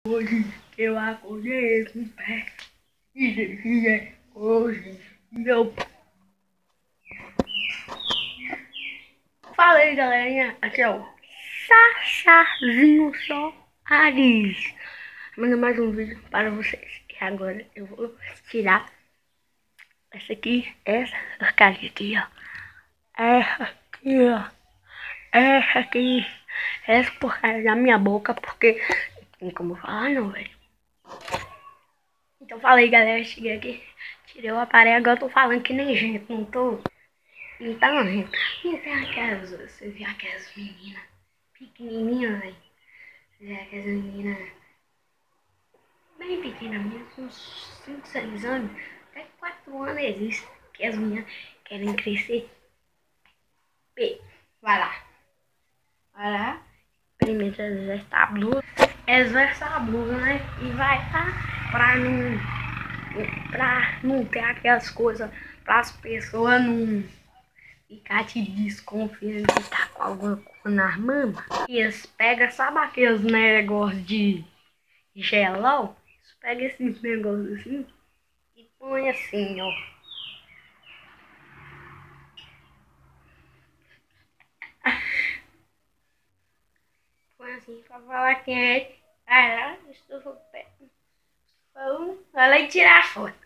Hoje eu acordei com o pé e dizia, hoje meu... Fala aí, galerinha, aqui é o Sachazinho Soares, manda mais um vídeo para vocês. E agora eu vou tirar essa porcaria aqui, ó. Essa porcaria da minha boca, porque não tem como falar não, velho. Então fala aí, galera, cheguei aqui, tirei o aparelho, agora eu tô falando que nem gente, não tô. Então, gente, você vê aquelas meninas pequenininhas, velho. Você vê aquelas meninas bem pequenas mesmo, uns 5, 6 anos, até 4 anos existe, que as meninas querem crescer. Vai lá, experimenta exercer a blusa, né? E vai lá pra não ter aquelas coisas, para as pessoas não ficar te desconfiando que tá com alguma coisa nas mamas. E eles pegam, sabe aqueles negócios de gelol? Eles pegam esses negócios assim e põe assim, ó. Põe assim pra falar quem é. Vai lá, estufa o pé. Vai lá e tirar a foto.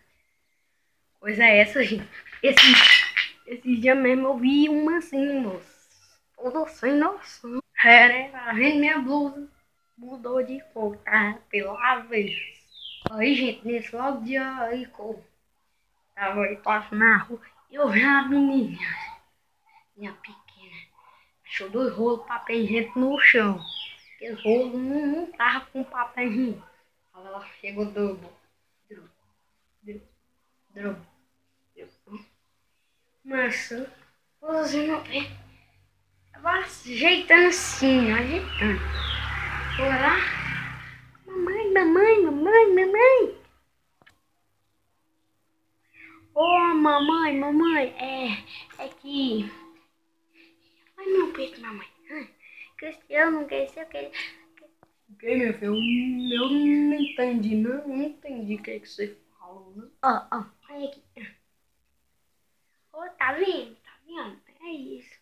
Coisa é essa, gente. Esses dias mesmo eu vi uma assim, moço. Toda sem noção. Né? Tá vendo minha blusa? Mudou de cor, tá? Pela vez. Aí, gente, nesse logo dia aí, tava aí passando na rua. Eu vi uma menina, minha pequena, achou 2 rolos de papel higiênico no chão. Aqueles rolos não tava com papel higiênico. Aí ela chegou do drobo. Maçã, usando bem. Tava ajeitando assim, ajeitando. Foi lá. Mamãe. Ô, mamãe, é que... Ai, meu peito, mamãe. Cristiano, quer ser aquele... Ok, meu filho, eu não entendi, não entendi o que você falou, né? Ó, olha aqui. Ô, tá vendo? Tá vendo? É isso.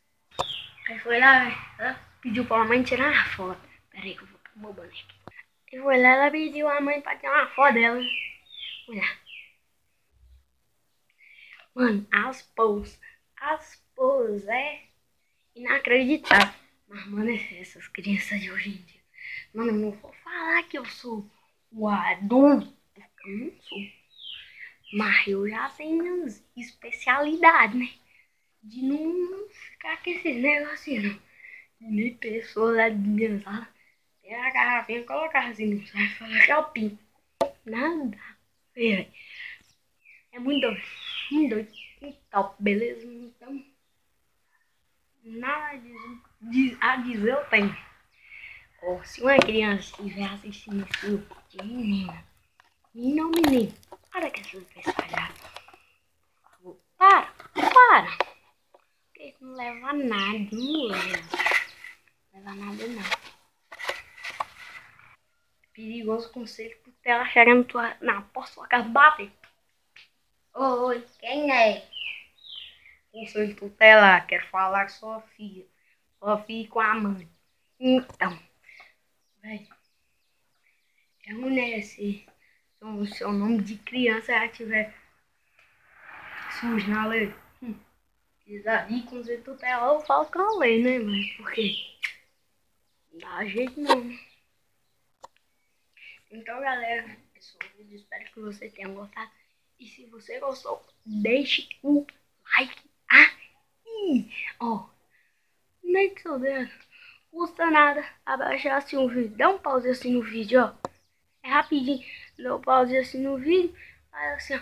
Aí foi lá, ela pediu pra mamãe tirar uma foto. Pera aí que eu vou pôr meu boneco aqui. E foi lá, ela pediu a mãe pra tirar uma foto dela. Olha lá. Mano, as poses é inacreditável. Mas, mano, essas crianças de hoje em dia. Mano, eu não vou falar que eu sou o adulto, porque eu não sou. Mas eu já tenho minhas especialidades, né? De não ficar com esses negocinhos, não. Nem pessoa lá de minha sala. Pegar a garrafinha, colocar assim no saco e falar que é o pinto. Nada. É muito doido. Muito doido. Então, beleza? Então, nada a dizer eu tenho. Ou se uma criança estiver assistindo esse grupo de menina ou menino, para que essas pessoas já. Para. Porque isso não leva a nada, não leva a nada não. Perigoso conselho por ela chegando na porta da sua casa bater. Oi, quem é? Conselho tutelar, quero falar com sua filha. Sua filha com a mãe. Então, velho, é um nesse. Se o seu nome de criança já tiver sujo na lei. Aí, conselho tutelar, eu falo com a lei, né, mãe? Porque não dá jeito não. Então, galera, esse foi o vídeo. Espero que você tenha gostado. E se você gostou, deixe o like aí. Ó, nem que seu dedo custa nada abaixar assim o vídeo. Dá um pause assim no vídeo, ó. É rapidinho. Dá um pause assim no vídeo. Aí assim, ó.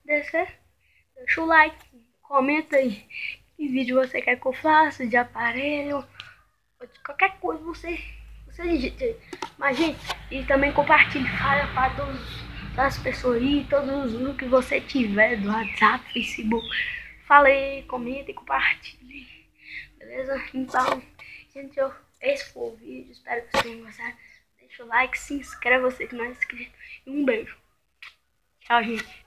Descer. Deixa o like. Comenta aí que vídeo você quer que eu faça de aparelho. Ou de qualquer coisa você digita aí. Mas, gente, e também compartilhe, fala para todas as pessoas aí, todos os grupos que você tiver do WhatsApp, Facebook. Fala aí, comenta e compartilhe. Beleza? Então, gente, esse foi o vídeo. Espero que vocês tenham gostado. deixa o like, se inscreve você que não é inscrito. E um beijo. Tchau, gente.